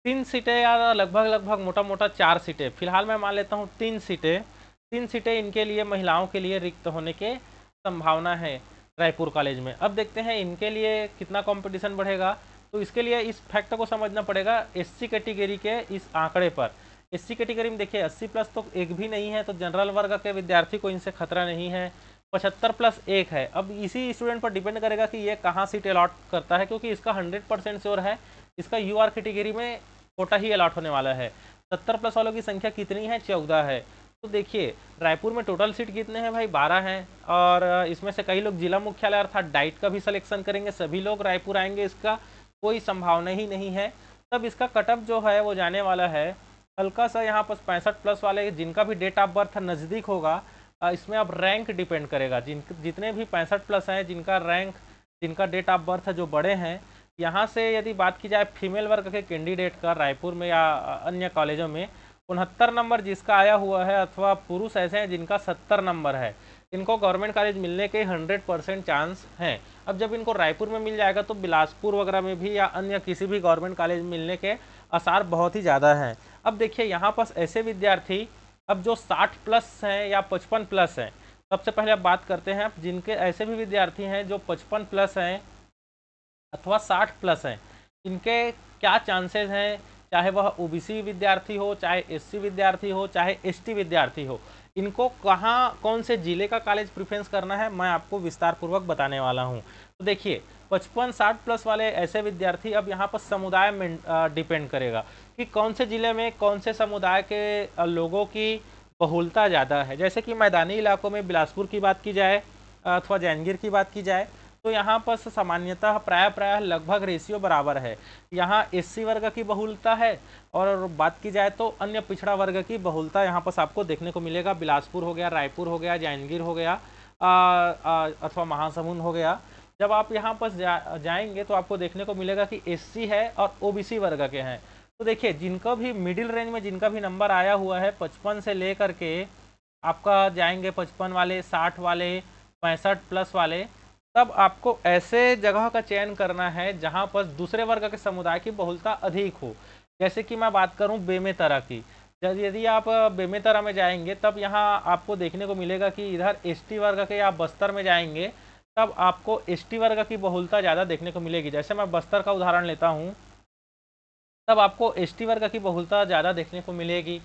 3 सीटें या लगभग मोटा मोटा 4 सीटें। फिलहाल मैं मान लेता हूँ 3 सीटें इनके लिए, महिलाओं के लिए रिक्त होने के संभावना है रायपुर कॉलेज में। अब देखते हैं इनके लिए कितना कंपटीशन बढ़ेगा। तो इसके लिए इस फैक्ट को समझना पड़ेगा एससी कैटेगरी के इस आंकड़े पर। एससी कैटेगरी में देखिए 80 प्लस तो एक भी नहीं है, तो जनरल वर्ग के विद्यार्थी को इनसे खतरा नहीं है। 75 प्लस 1 है। अब इसी स्टूडेंट पर डिपेंड करेगा कि ये कहाँ सीट अलॉट करता है, क्योंकि इसका 100% श्योर है इसका यूआर कैटेगरी में कोटा ही अलॉट होने वाला है। 70 प्लस वालों की संख्या कितनी है? 14 है। तो देखिए रायपुर में टोटल सीट कितने हैं भाई? 12 हैं। और इसमें से कई लोग जिला मुख्यालय अर्थात डाइट का भी सिलेक्शन करेंगे, सभी लोग रायपुर आएंगे, इसका कोई संभावना ही नहीं है। तब इसका कटअप जो है वो जाने वाला है हल्का सा यहाँ पर 65 प्लस वाले जिनका भी डेट ऑफ बर्थ नज़दीक होगा। इसमें अब रैंक डिपेंड करेगा, जितने भी 65 प्लस हैं जिनका रैंक, जिनका डेट ऑफ बर्थ जो बड़े हैं, यहाँ से यदि बात की जाए फीमेल वर्ग के कैंडिडेट का रायपुर में या अन्य कॉलेजों में 69 नंबर जिसका आया हुआ है, अथवा पुरुष ऐसे हैं जिनका 70 नंबर है, इनको गवर्नमेंट कॉलेज मिलने के 100% चांस हैं। अब जब इनको रायपुर में मिल जाएगा तो बिलासपुर वगैरह में भी या अन्य किसी भी गवर्नमेंट कॉलेज मिलने के आसार बहुत ही ज़्यादा हैं। अब देखिए यहाँ पर ऐसे विद्यार्थी अब जो 60 प्लस हैं या 55 प्लस हैं, सबसे पहले अब बात करते हैं जिनके ऐसे भी विद्यार्थी हैं जो 55 प्लस हैं अथवा 60 प्लस हैं, इनके क्या चांसेस हैं, चाहे वह ओबीसी विद्यार्थी हो, चाहे एससी विद्यार्थी हो, चाहे एसटी विद्यार्थी हो। इनको कहाँ कौन से ज़िले का कॉलेज प्रेफरेंस करना है मैं आपको विस्तार पूर्वक बताने वाला हूँ। तो देखिए 55-60 प्लस वाले ऐसे विद्यार्थी, अब यहाँ पर समुदाय में डिपेंड करेगा कि कौन से ज़िले में कौन से समुदाय के लोगों की बहुलता ज़्यादा है। जैसे कि मैदानी इलाकों में बिलासपुर की बात की जाए अथवा जांजगीर की बात की जाए तो यहाँ पर सामान्यतः प्राय लगभग रेशियो बराबर है। यहाँ एससी वर्ग की बहुलता है और बात की जाए तो अन्य पिछड़ा वर्ग की बहुलता यहाँ पर आपको देखने को मिलेगा। बिलासपुर हो गया, रायपुर हो गया, जांजगीर हो गया अथवा महासमुंद हो गया। जब आप यहाँ पर जाएंगे तो आपको देखने को मिलेगा कि एससी है और ओबीसी वर्ग के हैं। तो देखिए जिनका भी मिडिल रेंज में जिनका भी नंबर आया हुआ है 55 से लेकर के आपका जाएंगे 55 वाले, 60 वाले, 65 प्लस वाले, तब आपको ऐसे जगह का चयन करना है जहां पर दूसरे वर्ग के समुदाय की बहुलता अधिक हो। जैसे कि मैं बात करूं बेमेतरा की, यदि आप बेमेतरा में जाएंगे तब यहां आपको देखने को मिलेगा कि इधर एसटी वर्ग के, या बस्तर में जाएंगे तब आपको एसटी वर्ग की बहुलता ज़्यादा देखने को मिलेगी। जैसे मैं बस्तर का उदाहरण लेता हूँ, तब आपको एसटी वर्ग की बहुलता ज़्यादा देखने को मिलेगी।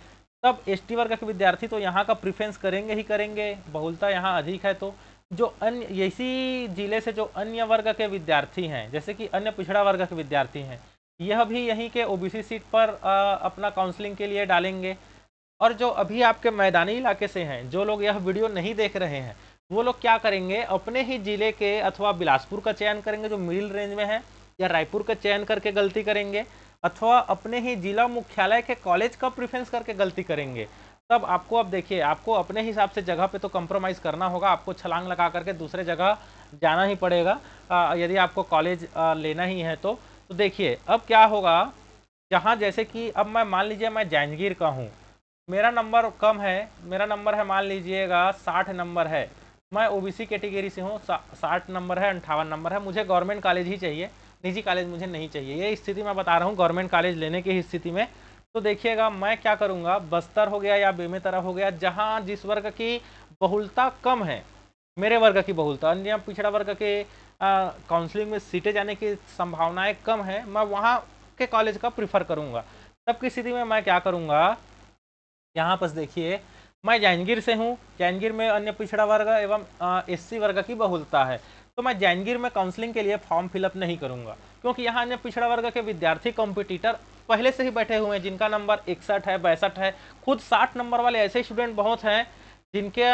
तब एसटी वर्ग के विद्यार्थी तो यहाँ का प्रेफरेंस करेंगे ही करेंगे, बहुलता यहाँ अधिक है। तो जो अन्य इसी जिले से जो अन्य वर्ग के विद्यार्थी हैं, जैसे कि अन्य पिछड़ा वर्ग के विद्यार्थी हैं, यह भी यहीं के ओबीसी सीट पर अपना काउंसलिंग के लिए डालेंगे। और जो अभी आपके मैदानी इलाके से हैं, जो लोग यह वीडियो नहीं देख रहे हैं, वो लोग क्या करेंगे, अपने ही जिले के अथवा बिलासपुर का चयन करेंगे जो मिडिल रेंज में है, या रायपुर का चयन करके गलती करेंगे, अथवा अपने ही जिला मुख्यालय के कॉलेज का प्रेफरेंस करके गलती करेंगे। तब आपको, अब देखिए, आपको अपने हिसाब से जगह पे तो कंप्रोमाइज़ करना होगा, आपको छलांग लगा करके दूसरे जगह जाना ही पड़ेगा यदि आपको कॉलेज लेना ही है तो। देखिए अब क्या होगा, जहाँ जैसे कि अब मैं मान लीजिए मैं जांजगीर का हूँ, मेरा नंबर कम है, मेरा नंबर है मान लीजिएगा 60 नंबर है, मैं ओबीसी कैटेगरी से हूँ, 60 नंबर है, 58 नंबर है, मुझे गवर्नमेंट कॉलेज ही चाहिए, निजी कॉलेज मुझे नहीं चाहिए। ये स्थिति मैं बता रहा हूँ गवर्नमेंट कॉलेज लेने की स्थिति में। तो देखिएगा मैं क्या करूँगा, बस्तर हो गया या बेमेतरा हो गया, जहाँ जिस वर्ग की बहुलता कम है, मेरे वर्ग की बहुलता, अन्य पिछड़ा वर्ग के काउंसलिंग में सीटें जाने की संभावनाएं कम है, मैं वहाँ के कॉलेज का प्रीफर करूँगा। तब की स्थिति में मैं क्या करूँगा, यहाँ पर देखिए मैं जांजगीर से हूँ, जांजगीर में अन्य पिछड़ा वर्ग एवं एससी वर्ग की बहुलता है, तो मैं जांजगीर में काउंसलिंग के लिए फॉर्म फिलअप नहीं करूँगा, क्योंकि यहाँ अन्य पिछड़ा वर्ग के विद्यार्थी कॉम्पिटिटर पहले से ही बैठे हुए हैं, जिनका नंबर 61 है, 62 है, खुद 60 नंबर वाले ऐसे स्टूडेंट बहुत हैं जिनके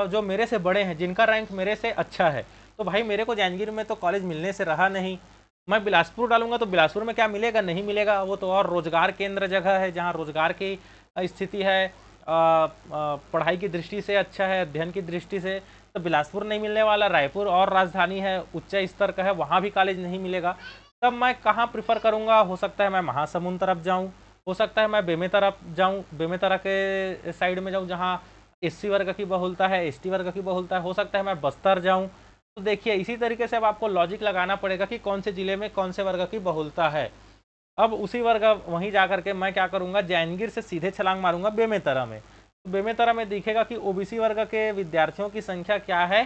जो मेरे से बड़े हैं, जिनका रैंक मेरे से अच्छा है। तो भाई मेरे को जांजगीर में तो कॉलेज मिलने से रहा नहीं, मैं बिलासपुर डालूंगा तो बिलासपुर में क्या मिलेगा, नहीं मिलेगा, वो तो और रोजगार केंद्र जगह है जहाँ रोजगार की स्थिति है, पढ़ाई की दृष्टि से अच्छा है, अध्ययन की दृष्टि से, तो बिलासपुर नहीं मिलने वाला, रायपुर और राजधानी है, उच्च स्तर का है, वहाँ भी कॉलेज नहीं मिलेगा। तब मैं कहाँ प्रिफर करूँगा, हो सकता है मैं महासमुंद तरफ जाऊँ, हो सकता है मैं बेमेतरा जाऊँ, बेमेतरा के साइड में जाऊँ जहाँ एससी वर्ग की बहुलता है, एसटी वर्ग की बहुलता है, हो सकता है मैं बस्तर जाऊँ। तो देखिए इसी तरीके से अब आपको लॉजिक लगाना पड़ेगा कि कौन से जिले में कौन से वर्ग की बहुलता है। अब उसी वर्ग वहीं जा करके मैं क्या करूँगा, जांजगीर से सीधे छलांग मारूंगा बेमेतरा में। तो बेमेतरा में दिखेगा कि ओबीसी वर्ग के विद्यार्थियों की संख्या क्या है,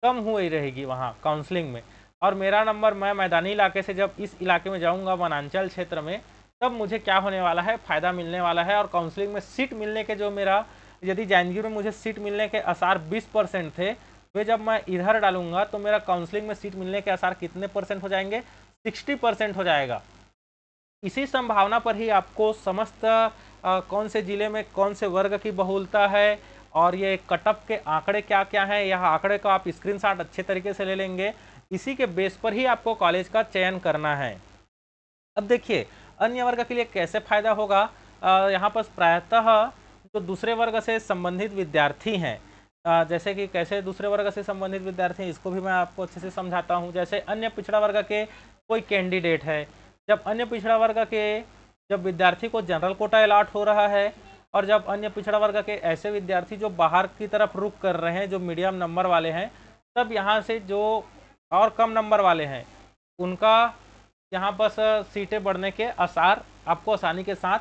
कम हुई रहेगी वहाँ काउंसलिंग में, और मेरा नंबर, मैं मैदानी इलाके से जब इस इलाके में जाऊँगा वनांचल क्षेत्र में, तब मुझे क्या होने वाला है, फ़ायदा मिलने वाला है। और काउंसलिंग में सीट मिलने के जो मेरा, यदि जांजगीर में मुझे सीट मिलने के आसार 20% थे, वे जब मैं इधर डालूंगा तो मेरा काउंसलिंग में सीट मिलने के आसार कितने परसेंट हो जाएंगे, 60% हो जाएगा। इसी संभावना पर ही आपको समस्त कौन से जिले में कौन से वर्ग की बहुलता है और ये कटअप के आंकड़े क्या क्या हैं, यह आंकड़े को आप स्क्रीनशॉट अच्छे तरीके से ले लेंगे, इसी के बेस पर ही आपको कॉलेज का चयन करना है। अब देखिए अन्य वर्ग के लिए कैसे फायदा होगा, यहाँ पर प्रायतः जो दूसरे वर्ग से संबंधित विद्यार्थी हैं, जैसे कि कैसे दूसरे वर्ग से संबंधित विद्यार्थी हैं, इसको भी मैं आपको अच्छे से समझाता हूँ। जैसे अन्य पिछड़ा वर्ग के कोई कैंडिडेट है, जब अन्य पिछड़ा वर्ग के जब विद्यार्थी को जनरल कोटा अलॉट हो रहा है, और जब अन्य पिछड़ा वर्ग के ऐसे विद्यार्थी जो बाहर की तरफ रुख कर रहे हैं, जो मीडियम नंबर वाले हैं, तब यहाँ से जो और कम नंबर वाले हैं उनका यहाँ पर सीटें बढ़ने के आसार आपको आसानी के साथ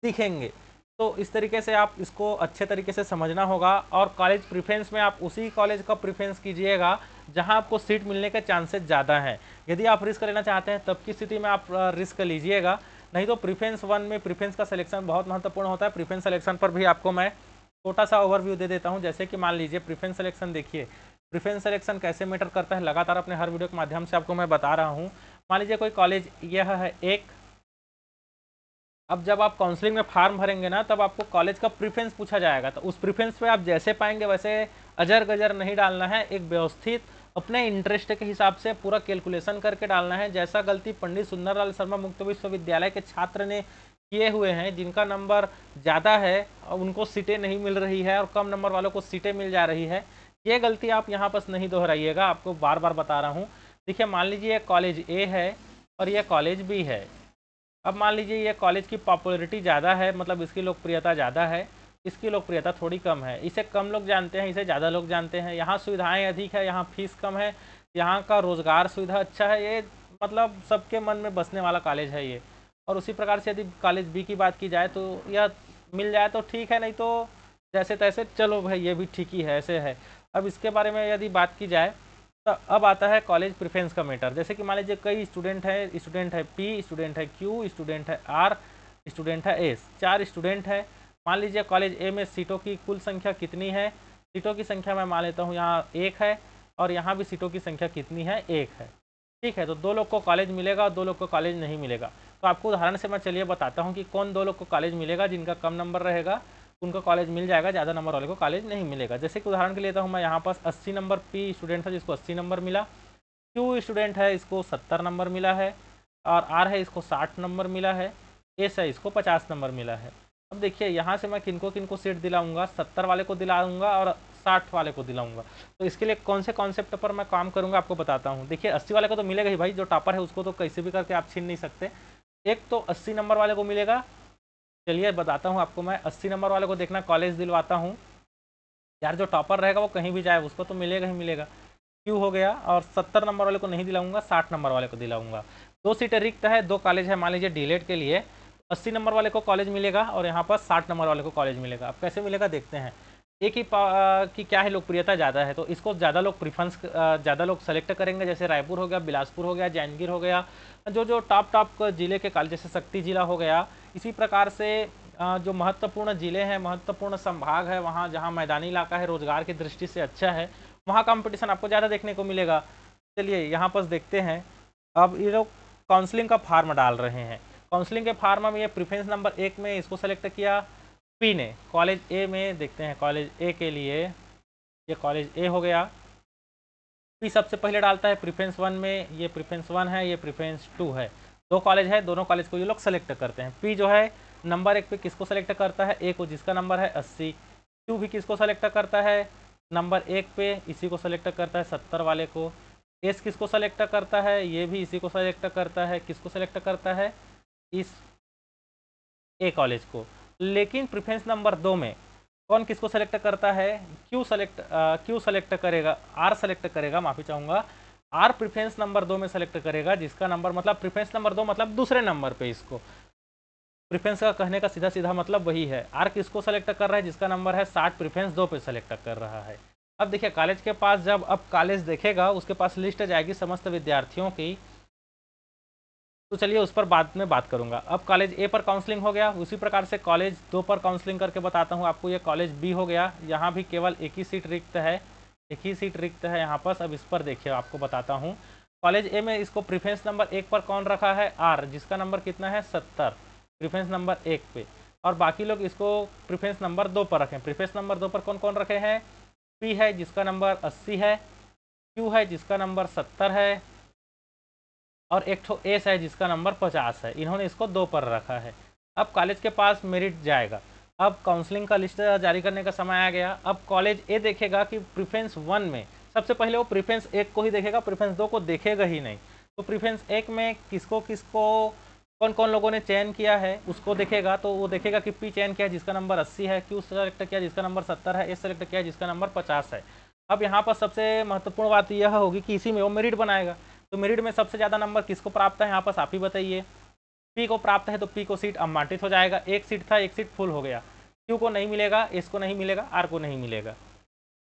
दिखेंगे। तो इस तरीके से आप इसको अच्छे तरीके से समझना होगा, और कॉलेज प्रेफरेंस में आप उसी कॉलेज का प्रेफरेंस कीजिएगा जहां आपको सीट मिलने के चांसेस ज़्यादा हैं। यदि आप रिस्क लेना चाहते हैं तब की स्थिति में आप रिस्क लीजिएगा, नहीं तो प्रेफरेंस 1 में प्रेफरेंस का सिलेक्शन बहुत महत्वपूर्ण होता है। प्रेफरेंस सिलेक्शन पर भी आपको मैं छोटा सा ओवरव्यू दे देता हूँ। जैसे कि मान लीजिए प्रेफरेंस सिलेक्शन, देखिए प्रेफरेंस सिलेक्शन कैसे मैटर करता है, लगातार अपने हर वीडियो के माध्यम से आपको मैं बता रहा हूँ। मान लीजिए कोई कॉलेज यह है एक, अब जब आप काउंसलिंग में फॉर्म भरेंगे ना, तब आपको कॉलेज का प्रेफरेंस पूछा जाएगा, तो उस प्रेफरेंस पे आप जैसे पाएंगे वैसे अजर गजर नहीं डालना है, एक व्यवस्थित अपने इंटरेस्ट के हिसाब से पूरा कैलकुलेशन करके डालना है। जैसा गलती पंडित सुंदरलाल शर्मा मुक्त विश्वविद्यालय के छात्र ने किए हुए हैं, जिनका नंबर ज़्यादा है उनको सीटें नहीं मिल रही है और कम नंबर वालों को सीटें मिल जा रही है, ये गलती आप यहाँ पर नहीं दोहराइएगा, आपको बार बार बता रहा हूँ। देखिए मान लीजिए ये कॉलेज ए है और यह कॉलेज बी है। अब मान लीजिए ये कॉलेज की पॉपुलैरिटी ज़्यादा है, मतलब इसकी लोकप्रियता ज़्यादा है, इसकी लोकप्रियता थोड़ी कम है, इसे कम लोग जानते हैं, इसे ज़्यादा लोग जानते हैं। यहाँ सुविधाएं अधिक है, यहाँ फीस कम है, यहाँ का रोज़गार सुविधा अच्छा है, ये मतलब सबके मन में बसने वाला कॉलेज है ये। और उसी प्रकार से यदि कॉलेज बी की बात की जाए तो यह मिल जाए तो ठीक है, नहीं तो जैसे तैसे चलो भाई ये भी ठीक ही है, ऐसे है। अब इसके बारे में यदि बात की जाए तो अब आता है कॉलेज प्रेफरेंस का मैटर। जैसे कि मान लीजिए कई स्टूडेंट है पी, स्टूडेंट है क्यू, स्टूडेंट है आर, स्टूडेंट है एस, 4 स्टूडेंट है। मान लीजिए कॉलेज ए में सीटों की कुल संख्या कितनी है, सीटों की संख्या मैं मान लेता हूँ यहाँ 1 है, और यहाँ भी सीटों की संख्या कितनी है, 1 है। ठीक है, तो 2 लोग को कॉलेज मिलेगा और 2 लोग को कॉलेज नहीं मिलेगा। तो आपको उदाहरण से मैं चलिए बताता हूँ कि कौन 2 लोग को कॉलेज मिलेगा। जिनका कम नंबर रहेगा उनको कॉलेज मिल जाएगा, ज़्यादा नंबर वाले को कॉलेज नहीं मिलेगा। जैसे कि उदाहरण के लेता हूँ मैं, यहाँ पास 80 नंबर पी स्टूडेंट है जिसको 80 नंबर मिला, क्यू स्टूडेंट है इसको 70 नंबर मिला है, और आर है इसको 60 नंबर मिला है, एस है इसको 50 नंबर मिला है। अब देखिए यहाँ से मैं किनको किनको सीट दिलाऊंगा, 70 वाले को दिलाऊंगा और 60 वाले को दिलाऊंगा। तो इसके लिए कौन से कॉन्सेप्ट पर मैं काम करूंगा आपको बताता हूँ। देखिए 80 वाले को तो मिलेगा ही भाई, जो टॉपर है उसको तो कैसे भी करके आप छीन नहीं सकते। एक तो 80 नंबर वाले को मिलेगा, चलिए बताता हूँ आपको मैं। 80 नंबर वाले को देखना कॉलेज दिलवाता हूँ यार, जो टॉपर रहेगा वो कहीं भी जाए उसको तो मिलेगा ही मिलेगा। क्यों हो गया, और 70 नंबर वाले को नहीं दिलाऊंगा, 60 नंबर वाले को दिलाऊंगा। 2 सीटें रिक्त है, 2 कॉलेज है मान लीजिए डीएलएड के लिए, 80 नंबर वाले को कॉलेज मिलेगा और यहाँ पर 60 नंबर वाले को कॉलेज मिलेगा। अब कैसे मिलेगा देखते हैं। एक ही की क्या है, लोकप्रियता ज़्यादा है तो इसको ज़्यादा लोग प्रिफरेंस ज़्यादा लोग सेलेक्ट करेंगे। जैसे रायपुर हो गया, बिलासपुर हो गया, जांजगीर हो गया, जो जो टॉप जिले के कॉलेज, जैसे शक्ति जिला हो गया। इसी प्रकार से जो महत्वपूर्ण जिले हैं, महत्वपूर्ण संभाग है, वहाँ जहाँ मैदानी इलाका है, रोजगार की दृष्टि से अच्छा है, वहाँ कंपटीशन आपको ज़्यादा देखने को मिलेगा। चलिए यहाँ पर देखते हैं। अब ये लोग काउंसलिंग का फार्म डाल रहे हैं। काउंसलिंग के फार्म में ये प्रेफरेंस नंबर 1 में इसको सेलेक्ट किया पी ने। कॉलेज ए में देखते हैं, कॉलेज ए के लिए ये कॉलेज ए हो गया। पी सबसे पहले डालता है प्रेफरेंस 1 में, ये प्रेफरेंस 1 है, ये प्रेफरेंस 2 है। 2 कॉलेज है, दोनों कॉलेज को ये लोग सेलेक्ट करते हैं। पी जो है नंबर 1 पे किसको सेलेक्ट करता है, ए को, जिसका नंबर है 80। क्यू भी किसको सेलेक्ट करता है, नंबर 1 पे इसी को सेलेक्ट करता है, 70 वाले को। एस किसको सेलेक्ट करता है, ये भी इसी को सेलेक्ट करता है, किसको सेलेक्ट करता है, इस ए कॉलेज को। लेकिन प्रेफरेंस नंबर 2 में कौन किसको सेलेक्ट करता है, क्यू सेलेक्ट करेगा, आर सेलेक्ट करेगा, माफ़ी चाहूँगा, आर प्रेफरेंस नंबर 2 में सेलेक्ट करेगा, जिसका नंबर मतलब प्रेफरेंस नंबर 2 मतलब दूसरे नंबर पे। इसको प्रेफरेंस का कहने का सीधा सीधा मतलब वही है। आर किसको सेलेक्ट कर रहा है, जिसका नंबर है 60, प्रेफरेंस 2 पे सेलेक्ट कर रहा है। अब देखिए कॉलेज के पास जब अब कॉलेज देखेगा उसके पास लिस्ट जाएगी समस्त विद्यार्थियों की, तो चलिए उस पर बाद में बात करूंगा। अब कॉलेज ए पर काउंसलिंग हो गया, उसी प्रकार से कॉलेज 2 पर काउंसलिंग करके बताता हूं आपको। ये कॉलेज बी हो गया, यहाँ भी केवल एक ही सीट रिक्त है, एक ही सीट रिक्त है यहाँ पर। अब इस पर देखिए आपको बताता हूँ। कॉलेज ए में इसको प्रेफरेंस नंबर 1 पर कौन रखा है, आर, जिसका नंबर कितना है 70, प्रेफरेंस नंबर 1 पे। और बाकी लोग इसको प्रेफरेंस नंबर 2 पर रखें। प्रेफरेंस नंबर 2 पर कौन कौन रखे हैं, पी है जिसका नंबर 80 है, क्यू है जिसका नंबर 70 है, और एक ठो एस है जिसका नंबर 50 है। इन्होंने इसको 2 पर रखा है। अब कॉलेज के पास मेरिट जाएगा। अब काउंसलिंग का लिस्ट जारी करने का समय आ गया। अब कॉलेज ए देखेगा कि प्रेफरेंस 1 में सबसे पहले वो प्रेफरेंस 1 को ही देखेगा, प्रेफरेंस 2 को देखेगा ही नहीं। तो प्रेफरेंस 1 में किसको किसको कौन कौन लोगों ने चयन किया है उसको देखेगा। तो वो देखेगा कि पी चयन किया जिसका नंबर 80 है, क्यू सेलेक्ट किया जिसका नंबर 70 है, एस सेलेक्ट किया जिसका नंबर 50 है। अब यहाँ पर सबसे महत्वपूर्ण बात यह होगी कि इसी में वो मेरिट बनाएगा। तो मेरिट में सबसे ज़्यादा नंबर किसको प्राप्त है, यहाँ पर आप ही बताइए। पी को प्राप्त है, तो पी को सीट आवंटित हो जाएगा। एक सीट था, एक सीट फुल हो गया। क्यू को नहीं मिलेगा, एस को नहीं मिलेगा, आर को नहीं मिलेगा।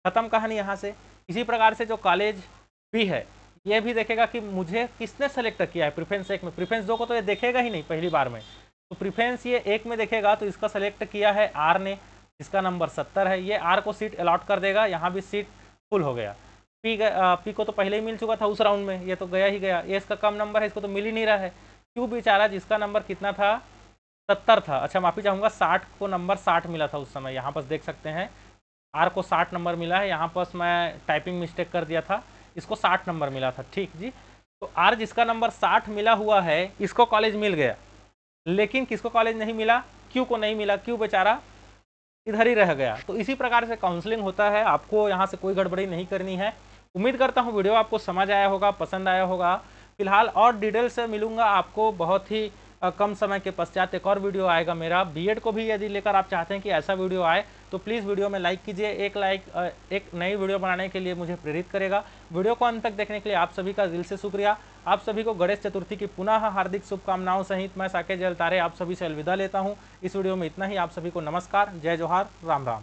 खत्म कहानी यहाँ से। इसी प्रकार से जो कॉलेज बी है ये भी देखेगा कि मुझे किसने सेलेक्ट किया है प्रेफरेंस 1 में। प्रेफरेंस 2 को तो ये देखेगा ही नहीं पहली बार में, तो प्रेफरेंस ये 1 में देखेगा तो इसका सेलेक्ट किया है आर ने। जिसका नंबर 70 है, ये आर को सीट अलॉट कर देगा, यहाँ भी सीट फुल हो गया। पी को तो पहले ही मिल चुका था उस राउंड में, ये तो गया ही गया। ये इसका कम नंबर है, इसको तो मिल ही नहीं रहा है। क्यों बेचारा, जिसका नंबर कितना था 70 था, अच्छा माफी चाहूँगा 60 को नंबर 60 मिला था उस समय। यहाँ पर देख सकते हैं आर को 60 नंबर मिला है, यहाँ पर मैं टाइपिंग मिस्टेक कर दिया था, इसको 60 नंबर मिला था। ठीक जी, तो आर जिसका नंबर 60 मिला हुआ है इसको कॉलेज मिल गया, लेकिन किसको कॉलेज नहीं मिला, क्यू को नहीं मिला। क्यू बेचारा इधर ही रह गया। तो इसी प्रकार से काउंसलिंग होता है, आपको यहाँ से कोई गड़बड़ी नहीं करनी है। उम्मीद करता हूँ वीडियो आपको समझ आया होगा, पसंद आया होगा। फिलहाल और डिटेल से मिलूंगा आपको बहुत ही कम समय के पश्चात। एक और वीडियो आएगा मेरा बीएड को भी यदि लेकर आप चाहते हैं कि ऐसा वीडियो आए तो प्लीज़ वीडियो में लाइक कीजिए। एक नई वीडियो बनाने के लिए मुझे प्रेरित करेगा। वीडियो को अंत तक देखने के लिए आप सभी का दिल से शुक्रिया। आप सभी को गणेश चतुर्थी की पुनः हार्दिक शुभकामनाओं सहित मैं साकेत जलतारे आप सभी से अलविदा लेता हूँ। इस वीडियो में इतना ही। आप सभी को नमस्कार, जय जोहार, राम राम।